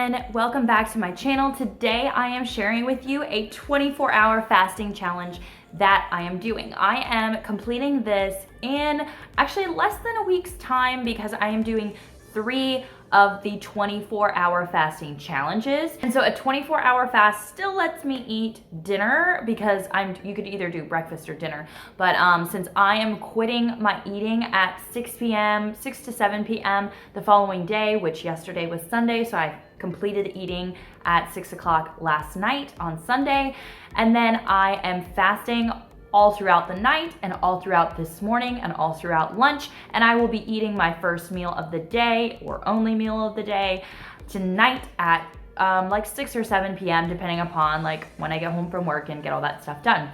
everyone, welcome back to my channel. Today I am sharing with you a 24-hour fasting challenge that I am doing. I am completing this in actually less than a week's time because I am doing 3 of the 24-hour fasting challenges. And so a 24-hour fast still lets me eat dinner because you could either do breakfast or dinner. But since I am quitting my eating at 6 to 7 p.m. the following day, which yesterday was Sunday, so I completed eating at 6 o'clock last night on Sunday. And then I am fasting all throughout the night and all throughout this morning and all throughout lunch. And I will be eating my first meal of the day or only meal of the day tonight at like 6 or 7 p.m. depending upon like when I get home from work and get all that stuff done.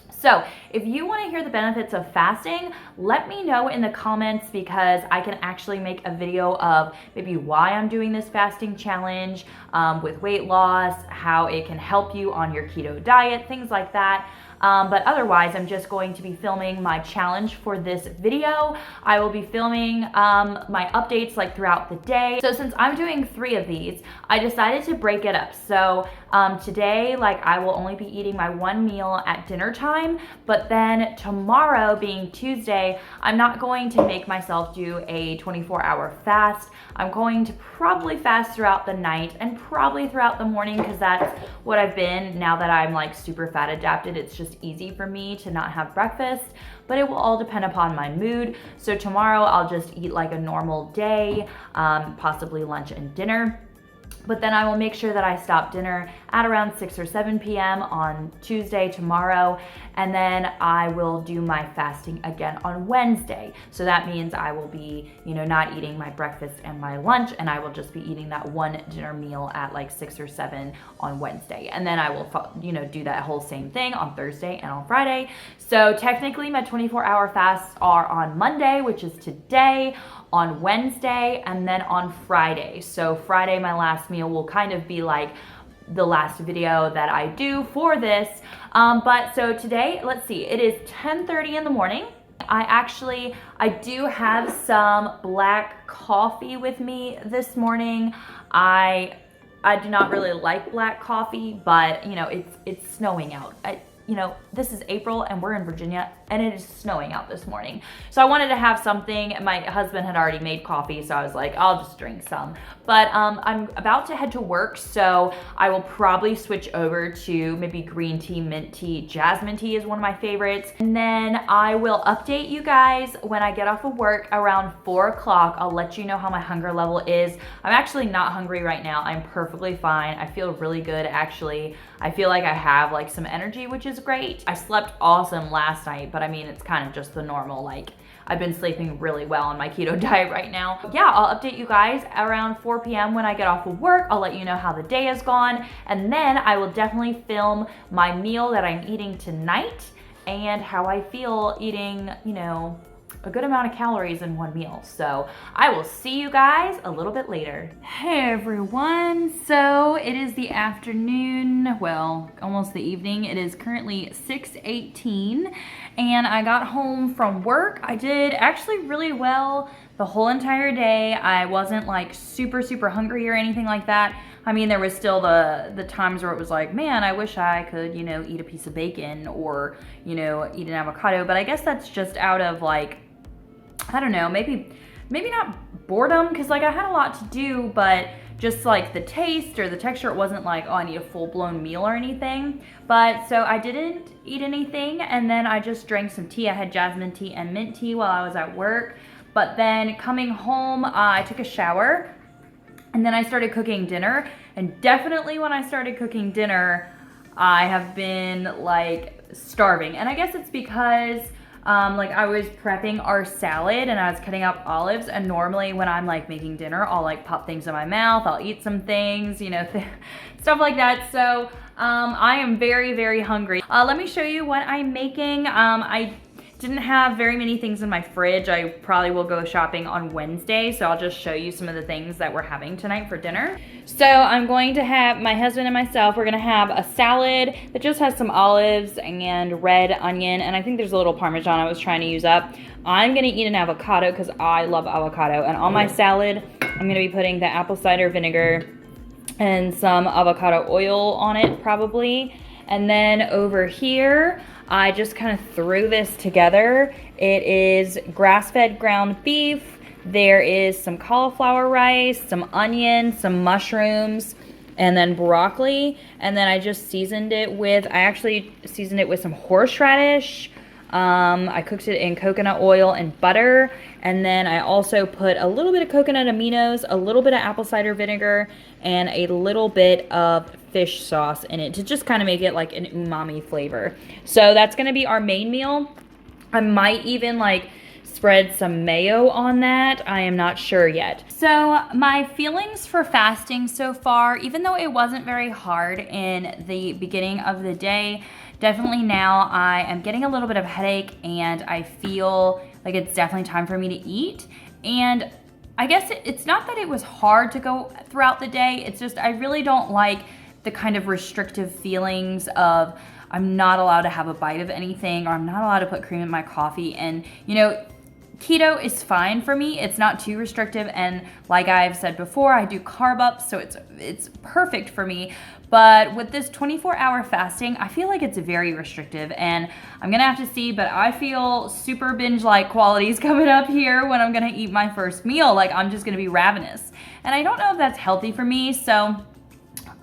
So if you want to hear the benefits of fasting, let me know in the comments because I can actually make a video of maybe why I'm doing this fasting challenge with weight loss, how it can help you on your keto diet, things like that. But otherwise, I'm just going to be filming my challenge for this video. I will be filming my updates like throughout the day. So since I'm doing 3 of these, I decided to break it up. So today, like I will only be eating my 1 meal at dinner time, but then tomorrow being Tuesday, I'm not going to make myself do a 24-hour fast. I'm going to probably fast throughout the night and probably throughout the morning because that's what I've been now that I'm like super fat adapted. It's just easy for me to not have breakfast, but it will all depend upon my mood. So tomorrow I'll just eat like a normal day, possibly lunch and dinner. But then I will make sure that I stop dinner at around 6 or 7 p.m. on Tuesday, tomorrow, and then I will do my fasting again on Wednesday. So that means I will be, not eating my breakfast and my lunch, and I will just be eating that 1 dinner meal at like 6 or 7 on Wednesday. And then I will, do that whole same thing on Thursday and on Friday. So technically my 24-hour fasts are on Monday, which is today, on Wednesday, and then on Friday. So Friday, my last meal will kind of be like the last video that I do for this. But so today, let's see, it is 10:30 in the morning. I do have some black coffee with me this morning. I do not really like black coffee, but it's snowing out. This is April and we're in Virginia and it is snowing out this morning. So I wanted to have something. My husband had already made coffee, so I was like, I'll just drink some. But I'm about to head to work, so I will probably switch over to maybe green tea, mint tea, jasmine tea is one of my favorites. And then I will update you guys when I get off of work around 4 o'clock. I'll let you know how my hunger level is. I'm actually not hungry right now. I'm perfectly fine. I feel really good actually. I feel like I have like some energy, which is great. I slept awesome last night, but I mean, it's kind of just the normal, like I've been sleeping really well on my keto diet right now. Yeah, I'll update you guys around 4 p.m. when I get off of work. I'll let you know how the day has gone. And then I will definitely film my meal that I'm eating tonight and how I feel eating, a good amount of calories in 1 meal. So I will see you guys a little bit later. Hey everyone, so it is the afternoon, well, almost the evening. It is currently 6:18 and I got home from work. I did actually really well the whole entire day. I wasn't like super hungry or anything like that. I mean, there was still the times where it was like, man, I wish I could, eat a piece of bacon or, eat an avocado. But I guess that's just out of like, I don't know, maybe not boredom, because like I had a lot to do, but just like the taste or the texture, it wasn't like, oh, I need a full-blown meal or anything. But so I didn't eat anything, and then I just drank some tea. I had jasmine tea and mint tea while I was at work. But then coming home, I took a shower, and then I started cooking dinner. And definitely when I started cooking dinner, I have been like starving. And I guess it's because like I was prepping our salad and I was cutting up olives, and normally when I'm like making dinner, I'll like pop things in my mouth, I'll eat some things, stuff like that. So I am very hungry. Let me show you what I'm making. I didn't have very many things in my fridge. I probably will go shopping on Wednesday, so I'll just show you some of the things that we're having tonight for dinner. So I'm going to have, my husband and myself, we're gonna have a salad that just has some olives and red onion, and I think there's a little Parmesan I was trying to use up. I'm gonna eat an avocado because I love avocado, and on my salad, I'm gonna be putting the apple cider vinegar and some avocado oil on it probably. And then over here, I just kind of threw this together. It is grass-fed ground beef. There is some cauliflower rice, some onion, some mushrooms, and then broccoli. And then I just seasoned it with, I actually seasoned it with some horseradish. I cooked it in coconut oil and butter. And then I also put a little bit of coconut aminos, a little bit of apple cider vinegar, and a little bit of fish sauce in it to just kind of make it like an umami flavor. So that's gonna be our main meal. I might even like spread some mayo on that. I am not sure yet. So my feelings for fasting so far, even though it wasn't very hard in the beginning of the day, definitely now I am getting a little bit of a headache and I feel like it's definitely time for me to eat. And I guess it's not that it was hard to go throughout the day. It's just I really don't like the kind of restrictive feelings of I'm not allowed to have a bite of anything or I'm not allowed to put cream in my coffee. And you know, keto is fine for me. It's not too restrictive, and like I've said before, I do carb ups, so it's perfect for me. But with this 24-hour fasting, I feel like it's very restrictive, and I'm gonna have to see, but I feel super binge-like qualities coming up here when I'm gonna eat my first meal. Like I'm just gonna be ravenous. And I don't know if that's healthy for me, so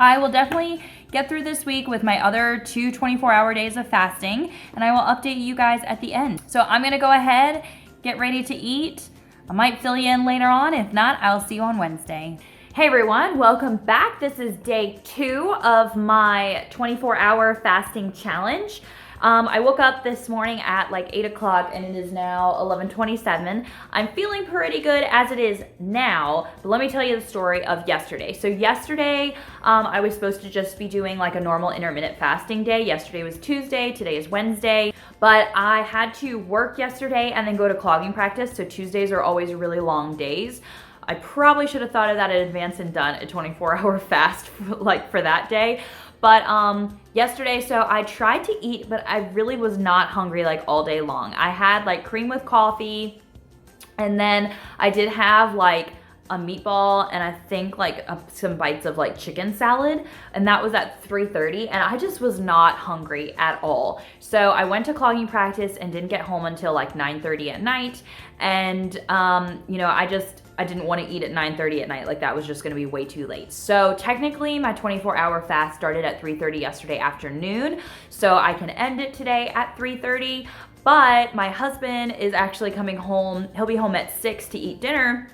I will definitely get through this week with my other 2 24-hour days of fasting, and I will update you guys at the end. So I'm gonna go ahead, get ready to eat. I might fill you in later on. If not, I'll see you on Wednesday. Hey everyone, welcome back. This is day 2 of my 24-hour fasting challenge. I woke up this morning at like 8 o'clock and it is now 11:27. I'm feeling pretty good as it is now, but let me tell you the story of yesterday. So yesterday, I was supposed to just be doing like a normal intermittent fasting day. Yesterday was Tuesday, today is Wednesday, but I had to work yesterday and then go to clogging practice. So Tuesdays are always really long days. I probably should have thought of that in advance and done a 24-hour fast for that day. But yesterday, so I tried to eat, but I really was not hungry like all day long. I had like cream with coffee, and then I did have like a meatball and I think like some bites of like chicken salad, and that was at 3:30, and I just was not hungry at all. So I went to clogging practice and didn't get home until like 9:30 at night, and you know, I didn't want to eat at 9:30 at night. Like that was just going to be way too late. So technically my 24-hour fast started at 3:30 yesterday afternoon, so I can end it today at 3:30. But my husband is actually coming home. He'll be home at 6 to eat dinner.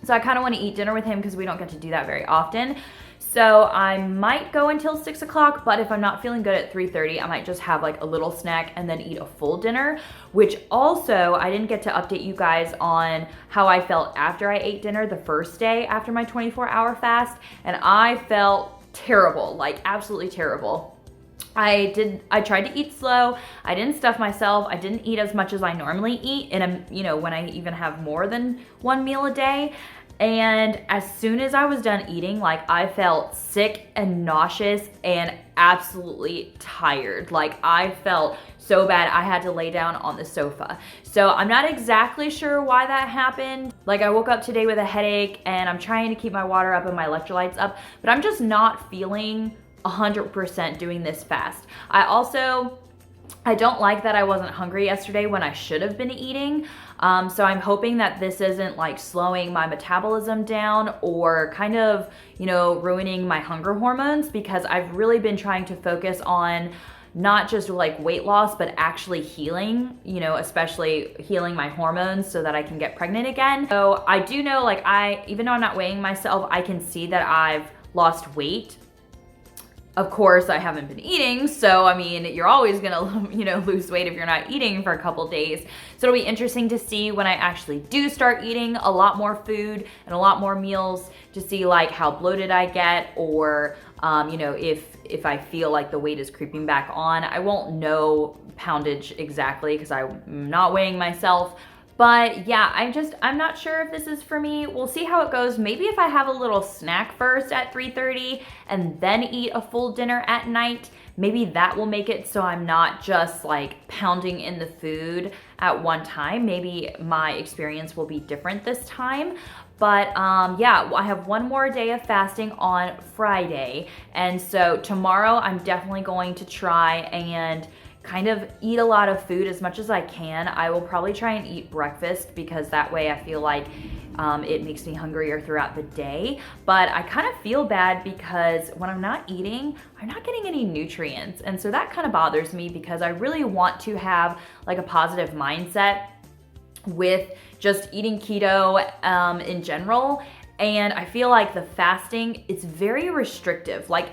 So I kind of want to eat dinner with him because we don't get to do that very often. So I might go until 6 o'clock, but if I'm not feeling good at 3:30, I might just have like a little snack and then eat a full dinner, which also I didn't get to update you guys on how I felt after I ate dinner the first day after my 24-hour fast. And I felt terrible, like absolutely terrible. I tried to eat slow. I didn't stuff myself. I didn't eat as much as I normally eat when I even have more than one meal a day. And as soon as I was done eating, like I felt sick and nauseous and absolutely tired. Like I felt so bad I had to lay down on the sofa. So I'm not exactly sure why that happened. Like I woke up today with a headache and I'm trying to keep my water up and my electrolytes up, but I'm just not feeling 100% doing this fast. I don't like that I wasn't hungry yesterday when I should have been eating. So I'm hoping that this isn't like slowing my metabolism down or kind of, ruining my hunger hormones, because I've really been trying to focus on not just like weight loss, but actually healing, especially healing my hormones so that I can get pregnant again. So I do know, like even though I'm not weighing myself, I can see that I've lost weight. Of course, I haven't been eating, so I mean, you're always gonna, lose weight if you're not eating for a couple days. So it'll be interesting to see when I actually do start eating a lot more food and a lot more meals to see like how bloated I get, or if I feel like the weight is creeping back on. I won't know poundage exactly because I'm not weighing myself. But yeah, I'm not sure if this is for me. We'll see how it goes. Maybe if I have a little snack first at 3:30 and then eat a full dinner at night, maybe that will make it so I'm not just like pounding in the food at one time. Maybe my experience will be different this time. But yeah, I have one more day of fasting on Friday. And so tomorrow I'm definitely going to try and kind of eat a lot of food as much as I can. I will probably try and eat breakfast because that way I feel like it makes me hungrier throughout the day. But I kind of feel bad because when I'm not eating, I'm not getting any nutrients. And so that kind of bothers me because I really want to have like a positive mindset with just eating keto in general. And I feel like the fasting, it's very restrictive. Like,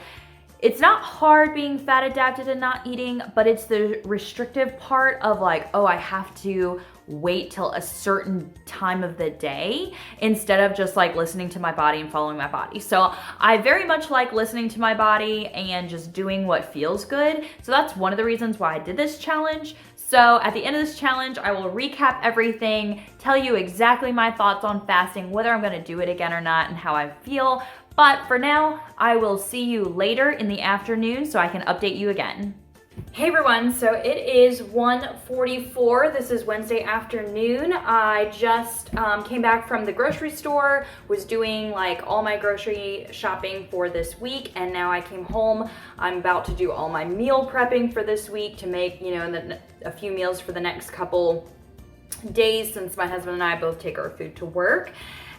it's not hard being fat adapted and not eating, but it's the restrictive part of like, oh, I have to wait till a certain time of the day instead of just like listening to my body and following my body. So I very much like listening to my body and just doing what feels good. So that's one of the reasons why I did this challenge. So at the end of this challenge, I will recap everything, tell you exactly my thoughts on fasting, whether I'm gonna do it again or not, and how I feel. But for now, I will see you later in the afternoon so I can update you again. Hey everyone, so it is 1:44. This is Wednesday afternoon. I just came back from the grocery store, was doing like all my grocery shopping for this week, and now I came home. I'm about to do all my meal prepping for this week to make, you know, a few meals for the next couple days since my husband and I both take our food to work.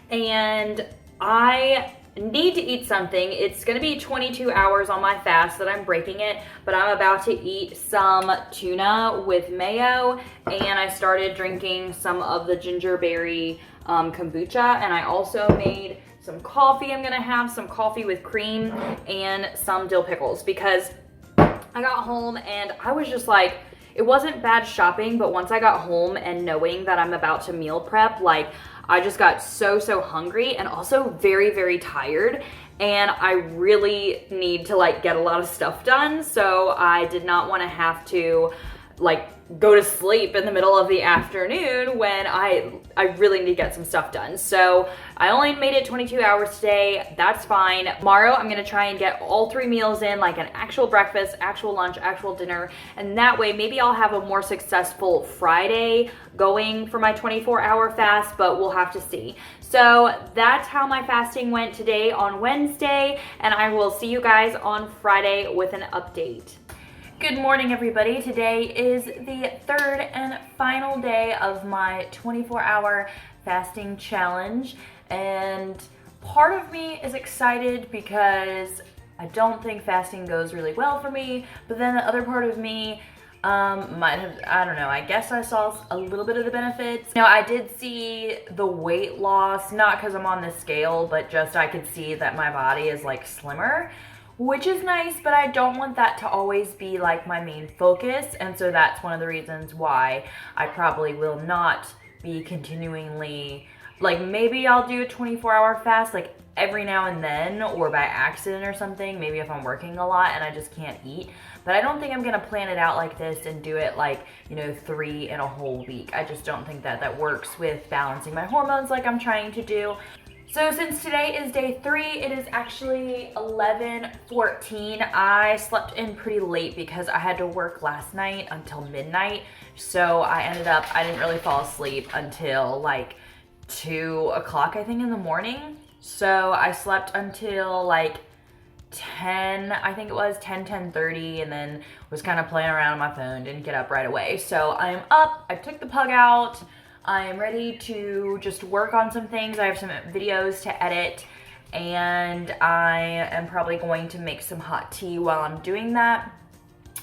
And I need to eat something. It's gonna be 22 hours on my fast that I'm breaking it, but I'm about to eat some tuna with mayo, and I started drinking some of the gingerberry kombucha, and I also made some coffee. I'm gonna have some coffee with cream and some dill pickles because I got home and I was just like, it wasn't bad shopping, but once I got home and knowing that I'm about to meal prep, like I just got so hungry and also very, very tired, and I really need to like get a lot of stuff done. So I did not want to have to like go to sleep in the middle of the afternoon when I really need to get some stuff done. So I only made it 22 hours today. That's fine. Tomorrow I'm gonna try and get all 3 meals in, like an actual breakfast, actual lunch, actual dinner, and that way maybe I'll have a more successful Friday going for my 24-hour fast, but we'll have to see. So that's how my fasting went today on Wednesday, and I will see you guys on Friday with an update. Good morning, everybody. Today is the 3rd and final day of my 24-hour fasting challenge, and part of me is excited because I don't think fasting goes really well for me, but then the other part of me might have, I don't know, I guess I saw a little bit of the benefits. Now, I did see the weight loss, not because I'm on the scale, but just I could see that my body is like slimmer, which is nice, but I don't want that to always be like my main focus. And so that's one of the reasons why I probably will not be continually, like maybe I'll do a 24-hour fast like every now and then or by accident or something, maybe if I'm working a lot and I just can't eat. But I don't think I'm gonna plan it out like this and do it like, you know, 3 in a whole week. I just don't think that that works with balancing my hormones like I'm trying to do. So since today is day 3, it is actually 11:14. I slept in pretty late because I had to work last night until midnight. So I didn't really fall asleep until like 2 o'clock, I think, in the morning. So I slept until like 10, I think it was 10:30, and then was kind of playing around on my phone, didn't get up right away. So I'm up, I took the plug out. I am ready to just work on some things. I have some videos to edit, and I am probably going to make some hot tea while I'm doing that.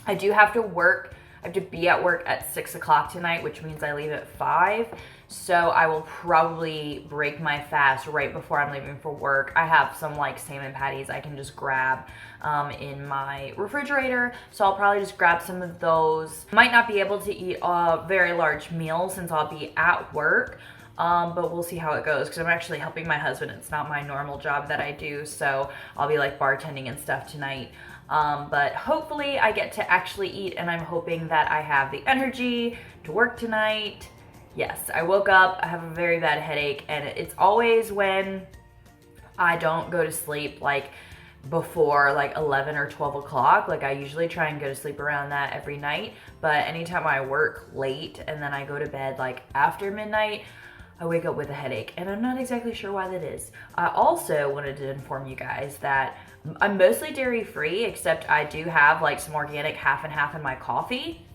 I do have to work. I have to be at work at 6 o'clock tonight, which means I leave at 5. So I will probably break my fast right before I'm leaving for work. I have some like salmon patties I can just grab in my refrigerator. So I'll probably just grab some of those. Might not be able to eat a very large meal since I'll be at work. But we'll see how it goes because I'm actually helping my husband. It's not my normal job that I do. So I'll be like bartending and stuff tonight. But hopefully I get to actually eat, and I'm hoping that I have the energy to work tonight. Yes, I woke up, I have a very bad headache, and it's always when I don't go to sleep, like before like 11 or 12 o'clock. Like I usually try and go to sleep around that every night, but anytime I work late and then I go to bed like after midnight, I wake up with a headache, and I'm not exactly sure why that is. I also wanted to inform you guys that I'm mostly dairy free, except I do have like some organic half and half in my coffee.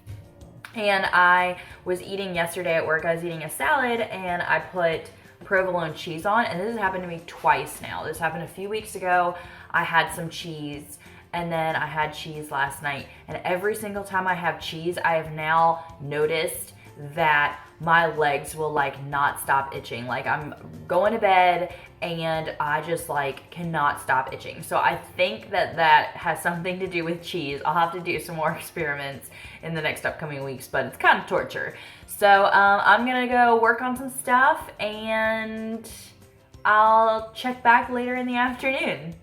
And I was eating yesterday at work, I was eating a salad and I put provolone cheese on, and this has happened to me twice now. This happened a few weeks ago. I had some cheese, and then I had cheese last night. And every single time I have cheese, I have now noticed that my legs will like not stop itching. Like I'm going to bed and I just like cannot stop itching. So I think that that has something to do with cheese. I'll have to do some more experiments in the next upcoming weeks, but it's kind of torture. So I'm gonna go work on some stuff and I'll check back later in the afternoon.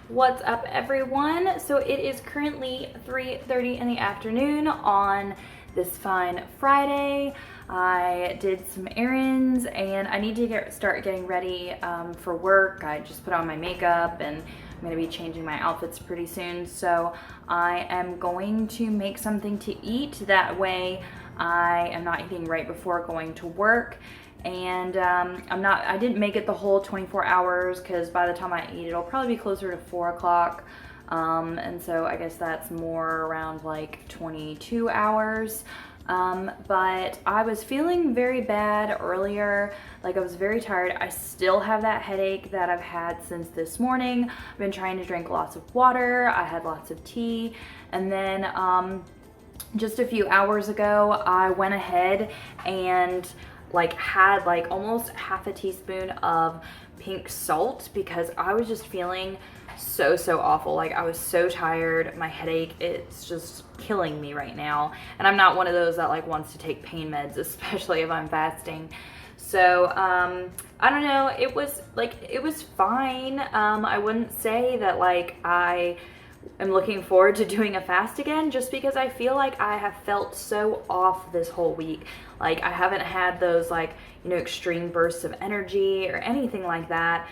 What's up, everyone? So it is currently 3:30 in the afternoon on this fine Friday. I did some errands and I need to start getting ready for work. I just put on my makeup and I'm gonna be changing my outfits pretty soon. So I am going to make something to eat. That way I am not eating right before going to work. And I didn't make it the whole 24 hours because by the time I eat, it'll probably be closer to 4 o'clock. And so I guess that's more around like 22 hours. But I was feeling very bad earlier. Like I was very tired. I still have that headache that I've had since this morning. I've been trying to drink lots of water. I had lots of tea. And then just a few hours ago, I went ahead and like had like almost half a teaspoon of pink salt because I was just feeling so awful. Like I was so tired. My headache, it's just killing me right now. And I'm not one of those that like wants to take pain meds, especially if I'm fasting. So I don't know, it was fine. I wouldn't say that like I am looking forward to doing a fast again, just because I feel like I have felt so off this whole week. Like I haven't had those like, you know, extreme bursts of energy or anything like that.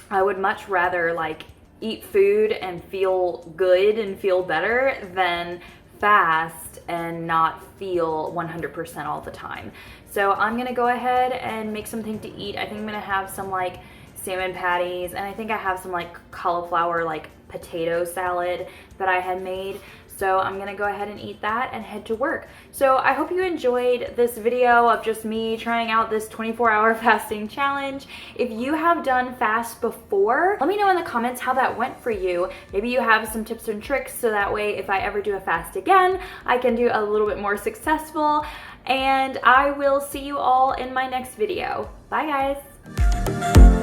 I would much rather like eat food and feel good and feel better than fast and not feel 100% all the time. So I'm gonna go ahead and make something to eat. I think I'm gonna have some like salmon patties, and I think I have some like cauliflower like potato salad that I had made. So I'm gonna go ahead and eat that and head to work. So I hope you enjoyed this video of just me trying out this 24-hour fasting challenge. If you have done fast before, let me know in the comments how that went for you. Maybe you have some tips and tricks so that way if I ever do a fast again, I can do a little bit more successful. And I will see you all in my next video. Bye guys.